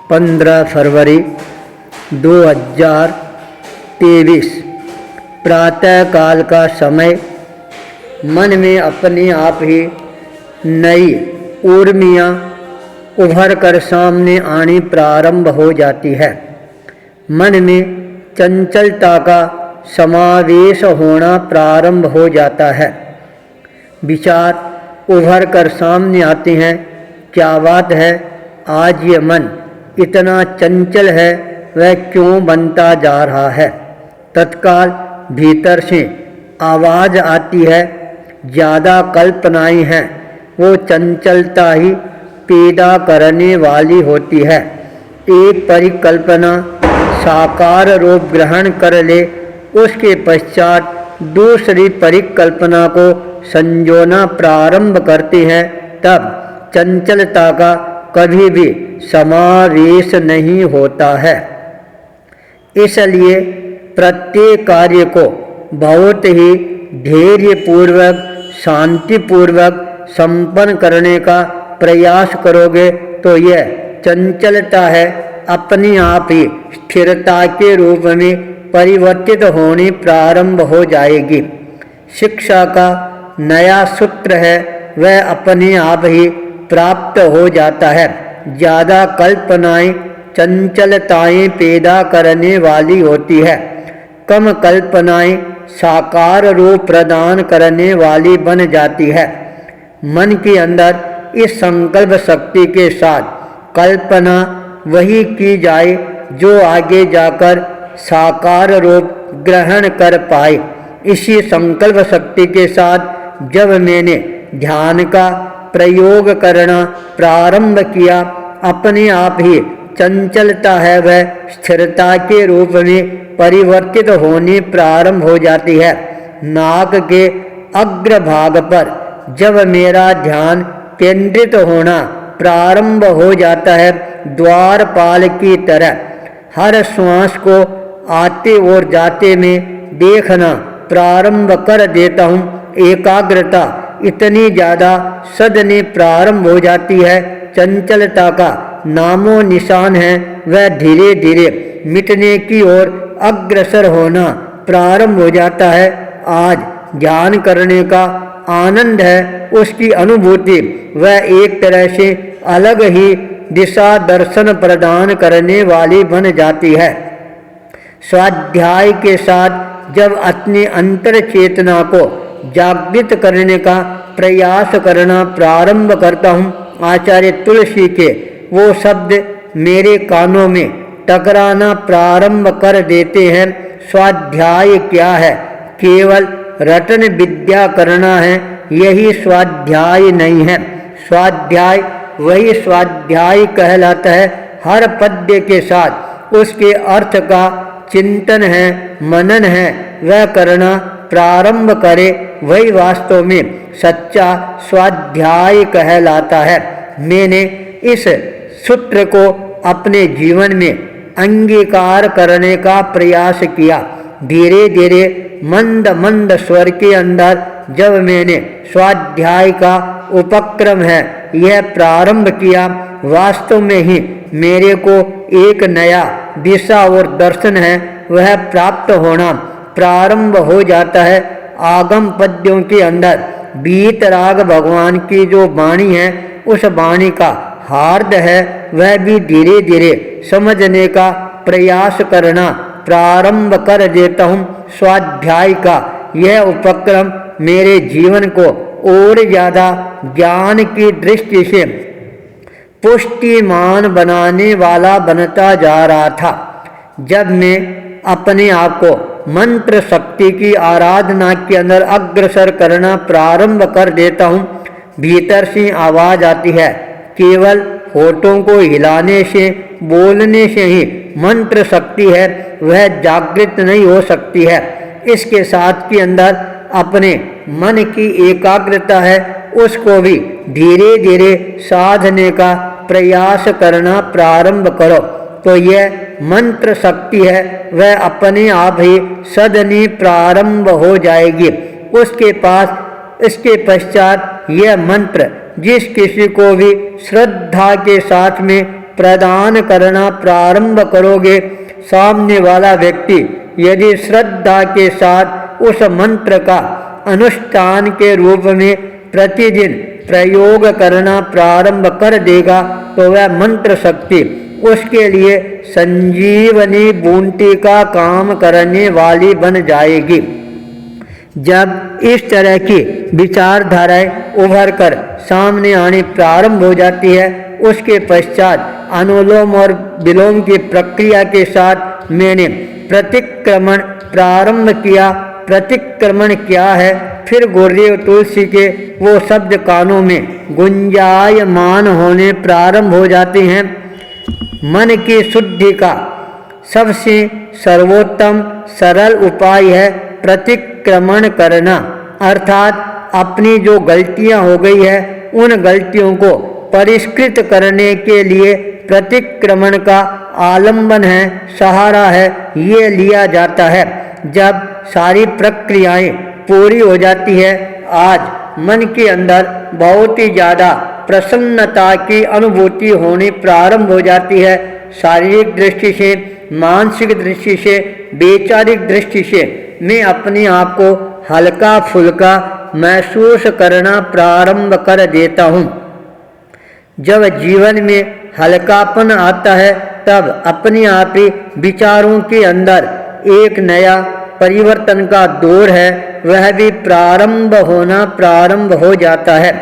15 फरवरी 2023 प्रातःकाल का समय। मन में अपने आप ही नई ऊर्मियाँ उभर कर सामने आनी प्रारंभ हो जाती है। मन में चंचलता का समावेश होना प्रारंभ हो जाता है। विचार उभर कर सामने आते हैं, क्या बात है, आज ये मन इतना चंचल है, वह क्यों बनता जा रहा है। तत्काल भीतर से आवाज़ आती है, ज़्यादा कल्पनाएं हैं, वो चंचलता ही पैदा करने वाली होती है। एक परिकल्पना साकार रूप ग्रहण कर ले, उसके पश्चात दूसरी परिकल्पना को संजोना प्रारंभ करते हैं, तब चंचलता का कभी भी समावेश नहीं होता है। इसलिए प्रत्येक कार्य को बहुत ही धैर्यपूर्वक, शांतिपूर्वक संपन्न करने का प्रयास करोगे तो यह चंचलता है अपने आप ही स्थिरता के रूप में परिवर्तित होनी प्रारंभ हो जाएगी। शिक्षा का नया सूत्र है, वह अपने आप ही प्राप्त हो जाता है। ज़्यादा कल्पनाएं चंचलताएं पैदा करने वाली होती है, कम कल्पनाएं साकार रूप प्रदान करने वाली बन जाती है। मन के अंदर इस संकल्प शक्ति के साथ कल्पना वही की जाए जो आगे जाकर साकार रूप ग्रहण कर पाए। इसी संकल्प शक्ति के साथ जब मैंने ध्यान का प्रयोग करना प्रारंभ किया, अपने आप ही चंचलता है वह स्थिरता के रूप में परिवर्तित होनी प्रारंभ हो जाती है। नाक के अग्रभाग पर जब मेरा ध्यान केंद्रित होना प्रारंभ हो जाता है, द्वारपाल की तरह हर श्वास को आते और जाते में देखना प्रारंभ कर देता हूँ। एकाग्रता इतनी ज़्यादा सदने प्रारंभ हो जाती है, चंचलता का नामो निशान है वह धीरे धीरे मिटने की ओर अग्रसर होना प्रारंभ हो जाता है। आज ध्यान करने का आनंद है, उसकी अनुभूति वह एक तरह से अलग ही दिशा दर्शन प्रदान करने वाली बन जाती है। स्वाध्याय के साथ जब अपनी अंतर चेतना को जागृत करने का प्रयास करना प्रारंभ करता हूँ, आचार्य तुलसी के वो शब्द मेरे कानों में टकराना प्रारंभ कर देते हैं। स्वाध्याय क्या है? केवल रटन विद्या करना है, यही स्वाध्याय नहीं है। स्वाध्याय वही स्वाध्याय कहलाता है, हर पद्य के साथ उसके अर्थ का चिंतन है, मनन है, वह करना प्रारंभ करे, वही वास्तव में सच्चा स्वाध्याय कहलाता है। मैंने इस सूत्र को अपने जीवन में अंगीकार करने का प्रयास किया। धीरे धीरे मंद मंद स्वर के अंदर जब मैंने स्वाध्याय का उपक्रम है यह प्रारंभ किया, वास्तव में ही मेरे को एक नया दिशा और दर्शन है वह प्राप्त होना प्रारंभ हो जाता है। आगम पद्यों के अंदर वीतराग भगवान की जो वाणी है, उस वाणी का हार्द है वह भी धीरे धीरे समझने का प्रयास करना प्रारंभ कर देता हूँ। स्वाध्याय का यह उपक्रम मेरे जीवन को और ज़्यादा ज्ञान की दृष्टि से पुष्टिमान बनाने वाला बनता जा रहा था। जब मैं अपने आप को मंत्र शक्ति की आराधना के अंदर अग्रसर करना प्रारंभ कर देता हूँ, भीतर से आवाज़ आती है, केवल होठों को हिलाने से, बोलने से ही मंत्र शक्ति है वह जागृत नहीं हो सकती है। इसके साथ के अंदर अपने मन की एकाग्रता है, उसको भी धीरे धीरे साधने का प्रयास करना प्रारंभ करो, तो यह मंत्र शक्ति है वह अपने आप ही सदनी प्रारंभ हो जाएगी। उसके पास इसके पश्चात यह मंत्र जिस किसी को भी श्रद्धा के साथ में प्रदान करना प्रारंभ करोगे, सामने वाला व्यक्ति यदि श्रद्धा के साथ उस मंत्र का अनुष्ठान के रूप में प्रतिदिन प्रयोग करना प्रारंभ कर देगा तो वह मंत्र शक्ति उसके लिए संजीवनी बूंटी का काम करने वाली बन जाएगी। जब इस तरह की विचारधाराएं उभर कर सामने आनी प्रारंभ हो जाती है, उसके पश्चात अनुलोम और विलोम की प्रक्रिया के साथ मैंने प्रतिक्रमण प्रारंभ किया। प्रतिक्रमण क्या है? फिर गुरुदेव तुलसी के वो शब्द कानों में गुंजायमान होने प्रारंभ हो जाते हैं। मन की शुद्धि का सबसे सर्वोत्तम सरल उपाय है प्रतिक्रमण करना, अर्थात अपनी जो गलतियां हो गई है उन गलतियों को परिष्कृत करने के लिए प्रतिक्रमण का आलंबन है, सहारा है, ये लिया जाता है। जब सारी प्रक्रियाएं पूरी हो जाती है, आज मन के अंदर बहुत ही ज़्यादा प्रसन्नता की अनुभूति होनी प्रारंभ हो जाती है। शारीरिक दृष्टि से, मानसिक दृष्टि से, वैचारिक दृष्टि से मैं अपने आप को हल्का फुल्का महसूस करना प्रारंभ कर देता हूँ। जब जीवन में हल्कापन आता है तब अपने आप ही विचारों के अंदर एक नया परिवर्तन का दौर है, वह भी प्रारंभ होना प्रारंभ हो जाता है।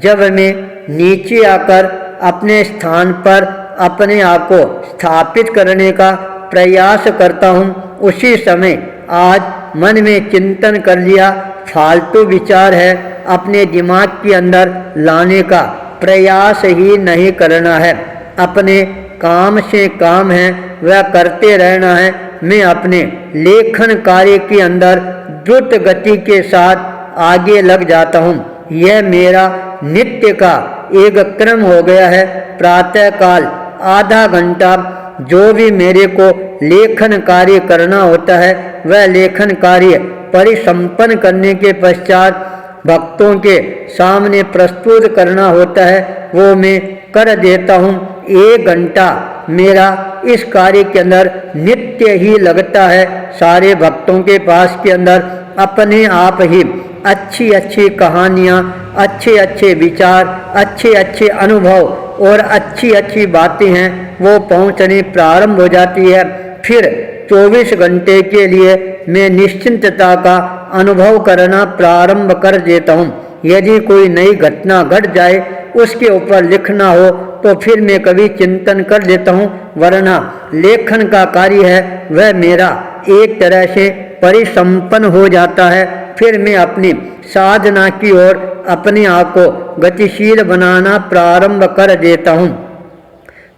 जब मैं नीचे आकर अपने स्थान पर अपने आप को स्थापित करने का प्रयास करता हूँ, उसी समय आज मन में चिंतन कर लिया फालतू विचार है, अपने दिमाग के अंदर लाने का प्रयास ही नहीं करना है। अपने काम से काम है वह करते रहना है। मैं अपने लेखन कार्य के अंदर द्रुत गति के साथ आगे लग जाता हूँ। यह मेरा नित्य का एक क्रम हो गया है। प्रातःकाल आधा घंटा जो भी मेरे को लेखन कार्य करना होता है, वह लेखन कार्य परिसंपन्न करने के पश्चात भक्तों के सामने प्रस्तुत करना होता है, वो मैं कर देता हूँ। 1 घंटा मेरा इस कार्य के अंदर नित्य ही लगता है। सारे भक्तों के पास के अंदर अपने आप ही अच्छी अच्छी कहानियाँ, अच्छे अच्छे विचार, अच्छे अच्छे अनुभव और अच्छी अच्छी बातें हैं, वो पहुँचनी प्रारंभ हो जाती है। फिर 24 घंटे के लिए मैं निश्चिंतता का अनुभव करना प्रारंभ कर देता हूँ। यदि कोई नई घटना घट जाए, उसके ऊपर लिखना हो तो फिर मैं कभी चिंतन कर लेता हूँ, वरना लेखन का कार्य है वह मेरा एक तरह से परिसंपन्न हो जाता है। फिर मैं अपनी साधना की ओर अपने आप को गतिशील बनाना प्रारंभ कर देता हूँ।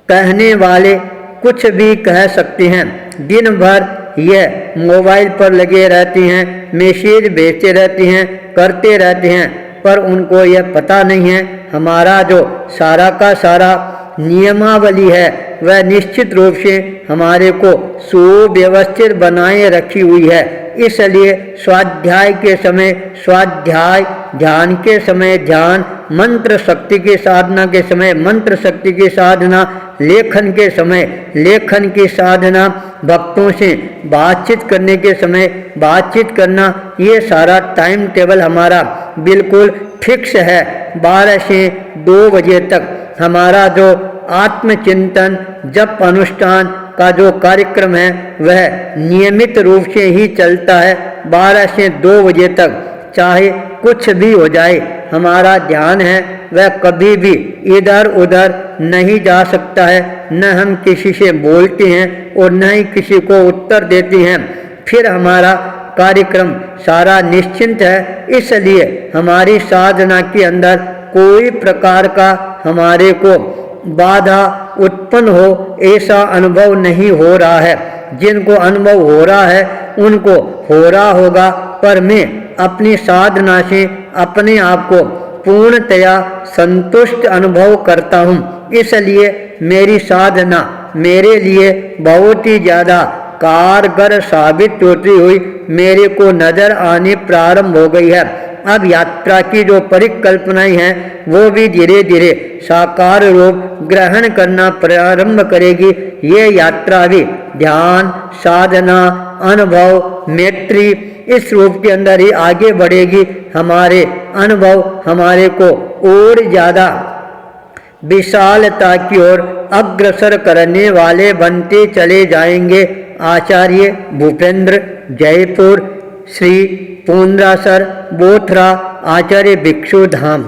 कहने वाले कुछ भी कह सकते हैं, दिन भर यह मोबाइल पर लगे रहते हैं, मैसेज भेजते रहते हैं, करते रहते हैं, पर उनको यह पता नहीं है हमारा जो सारा का सारा नियमावली है वह निश्चित रूप से हमारे को सुव्यवस्थित बनाए रखी हुई है। इसलिए स्वाध्याय के समय स्वाध्याय, ध्यान के समय ध्यान, मंत्र शक्ति की साधना के समय मंत्र शक्ति की साधना, लेखन के समय लेखन की साधना, भक्तों से बातचीत करने के समय बातचीत करना, ये सारा टाइम टेबल हमारा बिल्कुल फिक्स है। 12 से 2 बजे तक हमारा जो आत्मचिंतन जप अनुष्ठान का जो कार्यक्रम है वह नियमित रूप से ही चलता है। 12 से 2 बजे तक चाहे कुछ भी हो जाए, हमारा ध्यान है वह कभी भी इधर उधर नहीं जा सकता है। न हम किसी से बोलते हैं और न ही किसी को उत्तर देते हैं। फिर हमारा कार्यक्रम सारा निश्चिंत है, इसलिए हमारी साधना के अंदर कोई प्रकार का हमारे को बाधा उत्पन्न हो ऐसा अनुभव नहीं हो रहा है। जिनको अनुभव हो रहा है उनको हो रहा होगा, पर मैं अपनी साधना से अपने आप को पूर्णतया संतुष्ट अनुभव करता हूँ। इसलिए मेरी साधना मेरे लिए बहुत ही ज़्यादा कारगर साबित होती हुई मेरे को नज़र आनी प्रारंभ हो गई है। अब यात्रा की जो परिकल्पनाएं हैं वो भी धीरे धीरे साकार रूप ग्रहण करना प्रारंभ करेगी। ये यात्रा भी ध्यान, साधना, अनुभव, मैत्री इस रूप के अंदर ही आगे बढ़ेगी। हमारे अनुभव हमारे को और ज़्यादा विशालता की ओर अग्रसर करने वाले बनते चले जाएंगे। आचार्य भूपेंद्र, जयपुर, श्री पूर्णासर बोथरा आचार्य भिक्षु धाम।